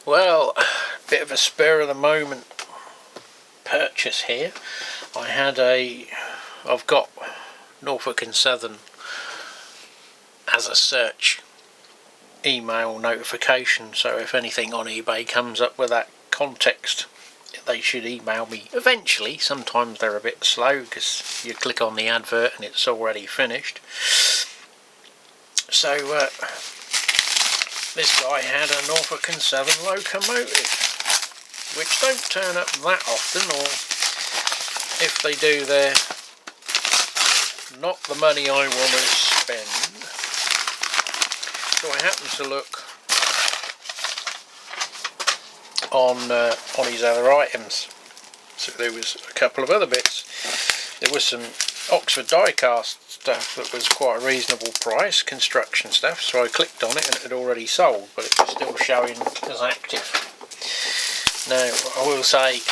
Well, bit of a spur of the moment purchase here. I've got Norfolk and Southern as a search email notification, so if anything on eBay comes up with that context, they should email me eventually. Sometimes they're a bit slow because you click on the advert and it's already finished. So this guy had a Norfolk and Southern locomotive, which don't turn up that often, or if they do, they're not the money I want to spend. So I happened to look on his other items. So there was a couple of other bits. There was some Oxford die-cast stuff that was quite a reasonable price, construction stuff, so I clicked on it and it had already sold, but it was still showing as active. Now, I will say,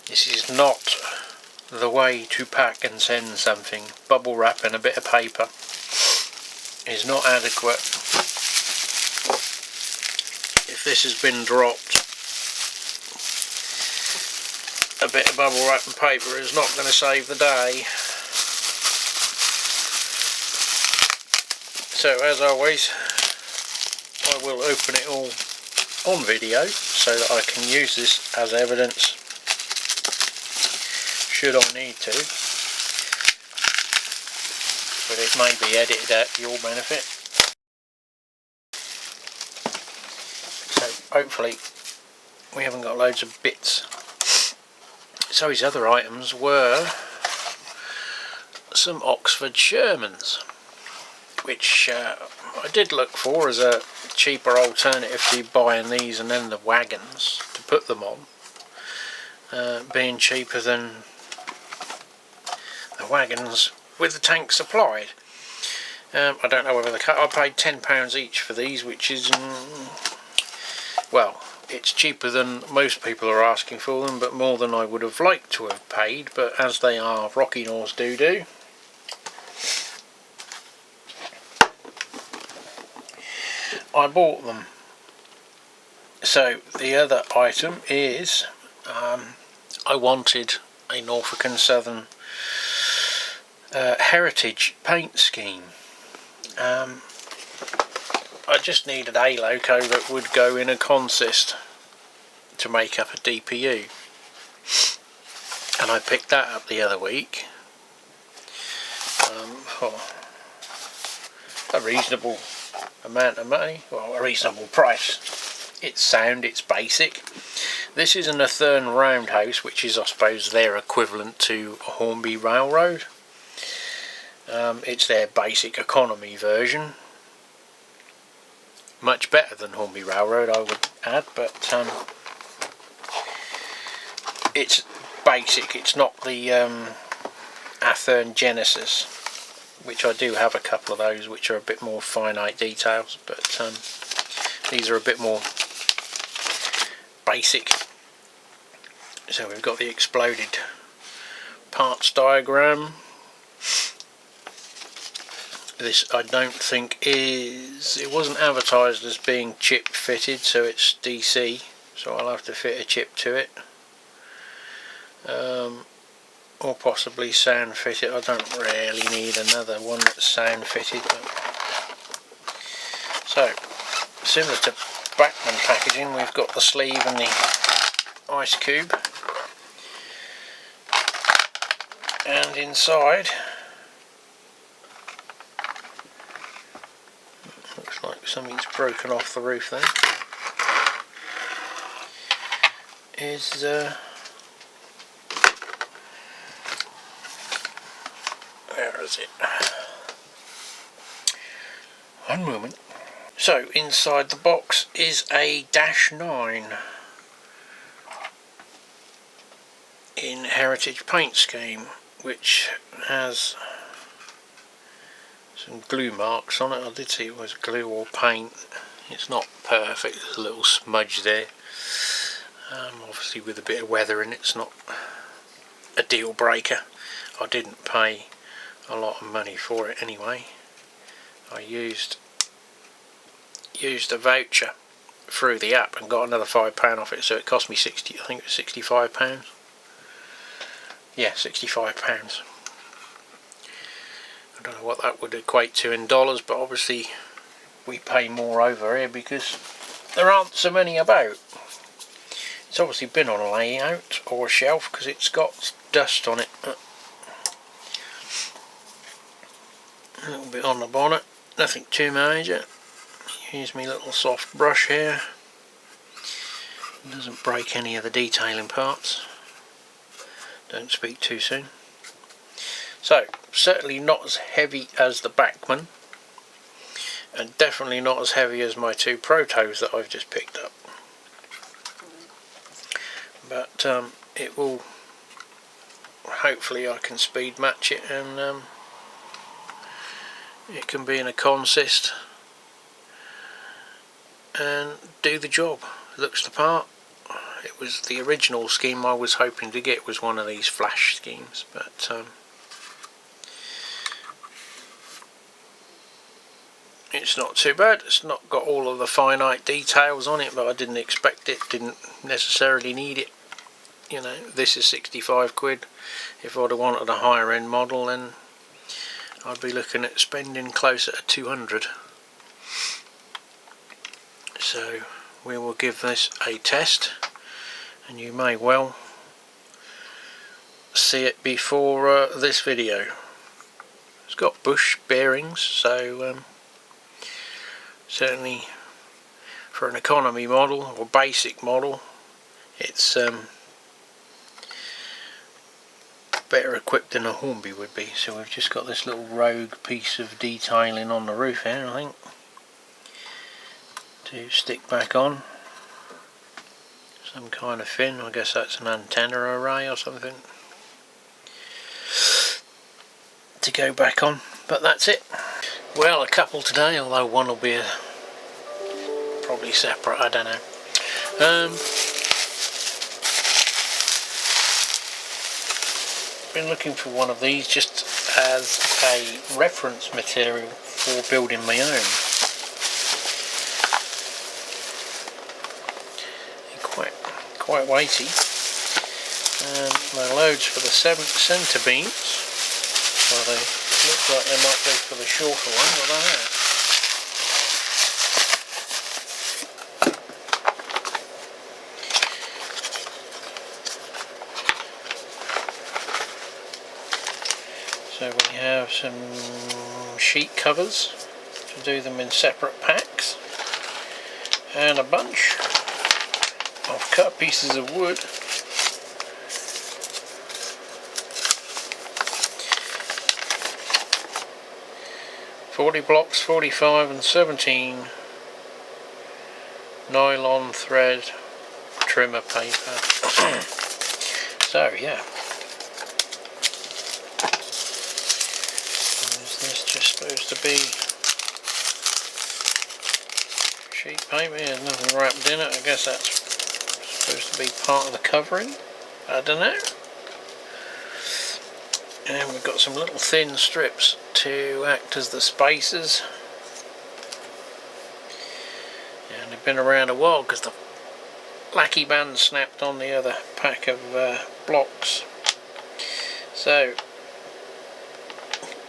this is not the way to pack and send something. Bubble wrap and a bit of paper is not adequate. If this has been dropped, a bit of bubble wrap and paper is not going to save the day. So as always, I will open it all on video so that I can use this as evidence should I need to, but it may be edited out for your benefit. So hopefully we haven't got loads of bits. So his other items were some Oxford Shermans, which I did look for as a cheaper alternative to buying these and then the wagons to put them on, being cheaper than the wagons with the tank supplied. I don't know whether I paid £10 each for these, which is well, it's cheaper than most people are asking for them, but more than I would have liked to have paid, but as they are Rocky Norse do. I bought them. So the other item is I wanted a Norfolk and Southern heritage paint scheme. I just needed a loco that would go in a consist to make up a DPU, and I picked that up the other week for a reasonable amount of money, well, a reasonable price. It's sound, it's basic. This is an Athearn roundhouse, which is I suppose their equivalent to a Hornby railroad. It's their basic economy version. Much better than Hornby railroad, I would add, but it's basic. It's not the Athearn Genesis, which I do have a couple of those which are a bit more finite details, but these are a bit more basic. So we've got the exploded parts diagram. This I don't think it wasn't advertised as being chip fitted, so it's DC, so I'll have to fit a chip to it, or possibly sound fitted. I don't really need another one that's sound fitted. So similar to Bachmann packaging, we've got the sleeve and the ice cube, and inside looks like something's broken off the roof there. Is where is it? One moment. So inside the box is a Dash 9 in heritage paint scheme, which has some glue marks on it. I did see it was glue or paint. It's not perfect, there's a little smudge there. Obviously with a bit of weather in it, it's not a deal breaker. I didn't pay a lot of money for it anyway. I used a voucher through the app and got another £5 off it, so it cost me I think it was £65. Yeah, £65. I don't know what that would equate to in dollars, but obviously we pay more over here because there aren't so many about. It's obviously been on a layout or a shelf because it's got dust on it. A little bit on the bonnet, nothing too major. Use my little soft brush here. It doesn't break any of the detailing parts. Don't speak too soon. So, certainly not as heavy as the Bachmann, and definitely not as heavy as my two Protos that I've just picked up. But it will, hopefully I can speed match it, and it can be in a consist and do the job. Looks the part. It was the original scheme I was hoping to get, was one of these flash schemes, but it's not too bad. It's not got all of the finite details on it, but I didn't expect it, didn't necessarily need it. You know, this is 65 quid. If I'd have wanted a higher end model, then I'd be looking at spending closer to 200. So we will give this a test, and you may well see it before this video. It's got bush bearings, so certainly for an economy model or basic model, it's better equipped than a Hornby would be. So we've just got this little rogue piece of detailing on the roof here, I think, to stick back on. Some kind of fin, I guess that's an antenna array or something, to go back on, but that's it. Well, a couple today, although one will be probably separate, I don't know. Been looking for one of these just as a reference material for building my own. Quite weighty, and my loads for the centre beams, so they look like they might be for the shorter one, I don't know. So we have some sheet covers to do them in separate packs, and a bunch of cut pieces of wood, .40 blocks, 45 and 17 nylon thread trimmer paper. So yeah, is this just supposed to be sheet paper? There's nothing wrapped in it. I guess that's supposed to be part of the covering, I don't know. And we've got some little thin strips to act as the spacers, and they've been around a while because the lackey band snapped on the other pack of blocks, so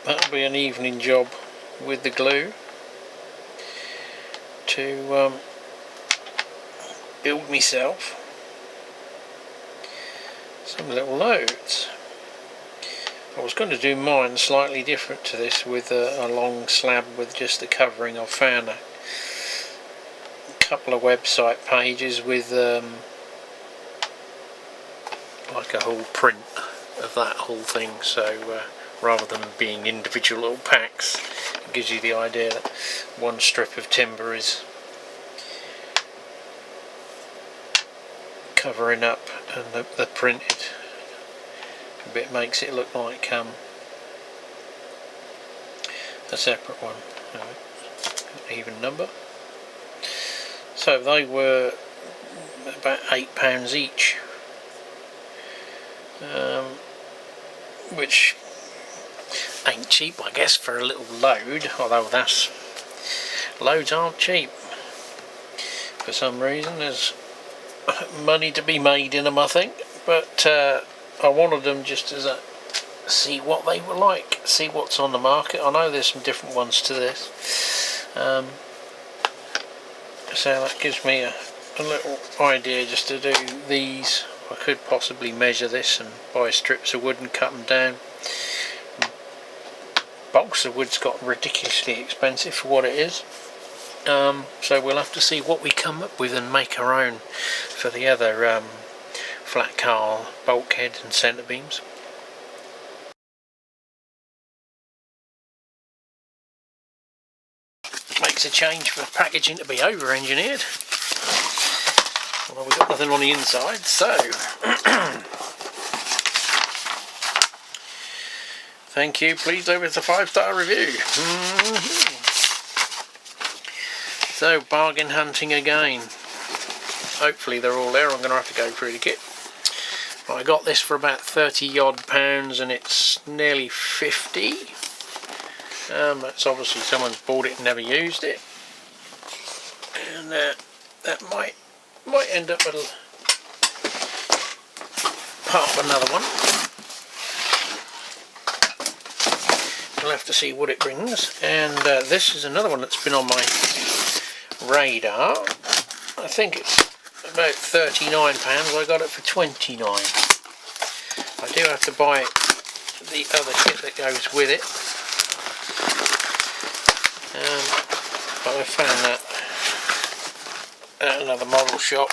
that'll be an evening job with the glue to build myself some little loads. I was going to do mine slightly different to this, with a long slab with just the covering. I've found a couple of website pages with like a whole print of that whole thing, so rather than being individual little packs, it gives you the idea that one strip of timber is covering up, and the printed bit makes it look like a separate one. Even number. So they were about £8 each, which ain't cheap, I guess, for a little load, although loads aren't cheap. for some reason. There's money to be made in them, I think, but I wanted them just as a see what they were like, see what's on the market. I know there's some different ones to this, so that gives me a little idea just to do these. I could possibly measure this and buy strips of wood and cut them down. Balsa wood's got ridiculously expensive for what it is, so we'll have to see what we come up with and make our own for the other flat car bulkhead and centre beams. Makes a change for packaging to be over engineered. Well, we've got nothing on the inside, so thank you, please over to 5-star review. So, bargain hunting again. Hopefully they're all there. I'm going to have to go through the kit. I got this for about 30 odd pounds and it's nearly 50. That's obviously someone's bought it and never used it, and that might end up with part of another one. We'll have to see what it brings. And this is another one that's been on my radar. I think it's about £39. I got it for 29. I do have to buy the other kit that goes with it. But I found that at another model shop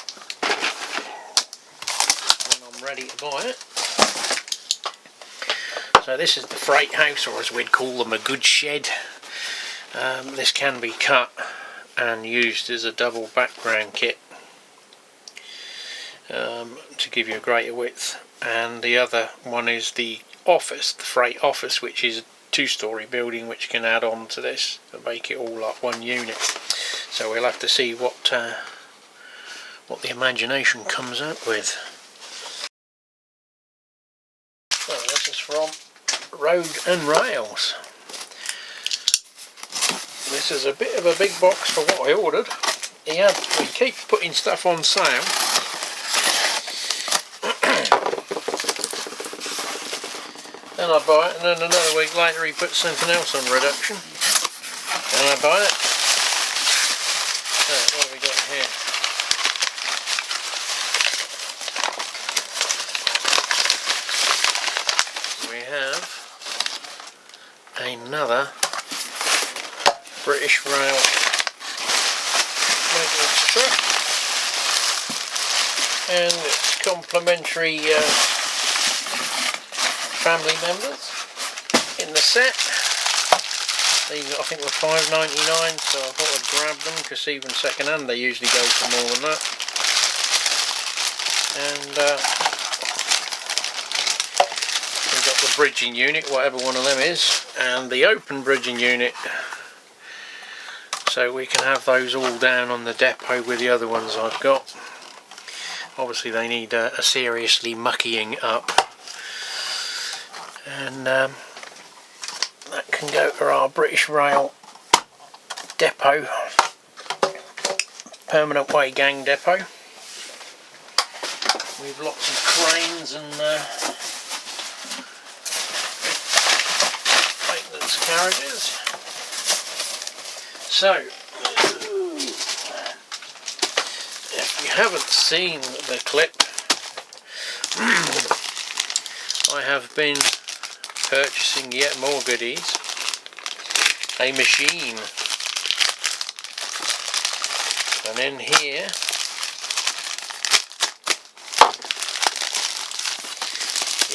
when I'm ready to buy it. So this is the freight house, or as we'd call them, a goods shed. This can be cut and used as a double background kit to give you a greater width, and the other one is the office, the freight office, which is a 2-storey building which can add on to this to make it all like one unit. So we'll have to see what the imagination comes up with. So this is from Road and Rails. This is a bit of a big box for what I ordered. We keep putting stuff on sale. Then I buy it, and then another week later he puts something else on reduction, and I buy it. So what have we got here? We have another British Rail maintenance truck, and it's complimentary family members in the set. These I think were $5.99, so I thought I'd grab them, because even second hand they usually go for more than that. And we've got the bridging unit, whatever one of them is, and the open bridging unit, so we can have those all down on the depot with the other ones I've got. Obviously they need a seriously muckying up, and that can go to our British Rail depot, permanent way gang depot. We've lots of cranes and maintenance carriages. So if you haven't seen the clip, I have been purchasing yet more goodies. A machine, and in here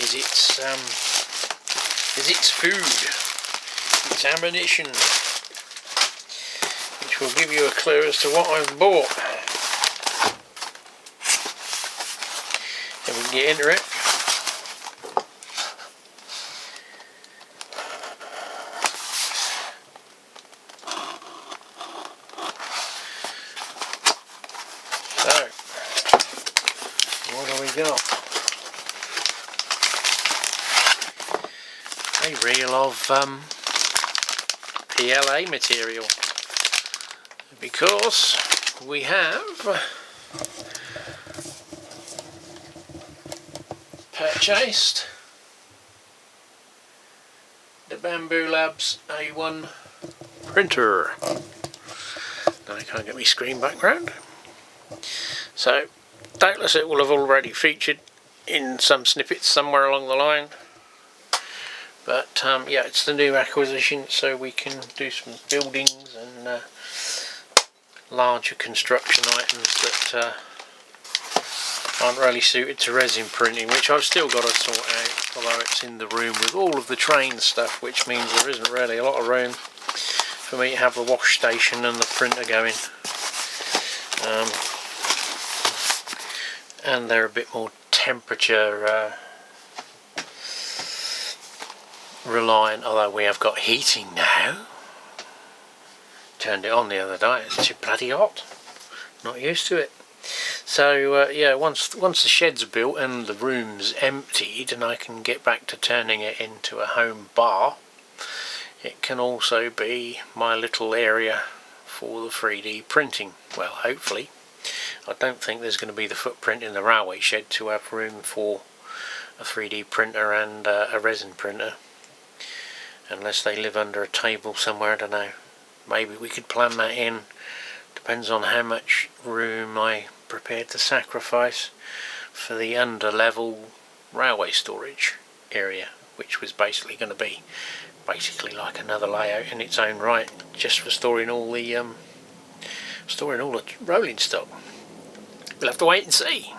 is its food, its ammunition, which will give you a clue as to what I've bought. If we can get into it. A reel of PLA material, because we have purchased the Bambu Lab's A1 printer. Now I can't get my screen background. So doubtless it will have already featured in some snippets somewhere along the line, but yeah, it's the new acquisition, so we can do some buildings and larger construction items that aren't really suited to resin printing, which I've still got to sort out, although it's in the room with all of the train stuff, which means there isn't really a lot of room for me to have the wash station and the printer going. And they're a bit more temperature reliant, although we have got heating now. Turned it on the other day, it's too bloody hot, not used to it. So yeah, once the shed's built and the room's emptied and I can get back to turning it into a home bar, it can also be my little area for the 3D printing. Well, hopefully. I don't think there's going to be the footprint in the railway shed to have room for a 3D printer and a resin printer, unless they live under a table somewhere. I don't know. Maybe we could plan that in. Depends on how much room I prepared to sacrifice for the under-level railway storage area, which was basically going to be like another layout in its own right, just for storing all the rolling stock. We'll have to wait and see.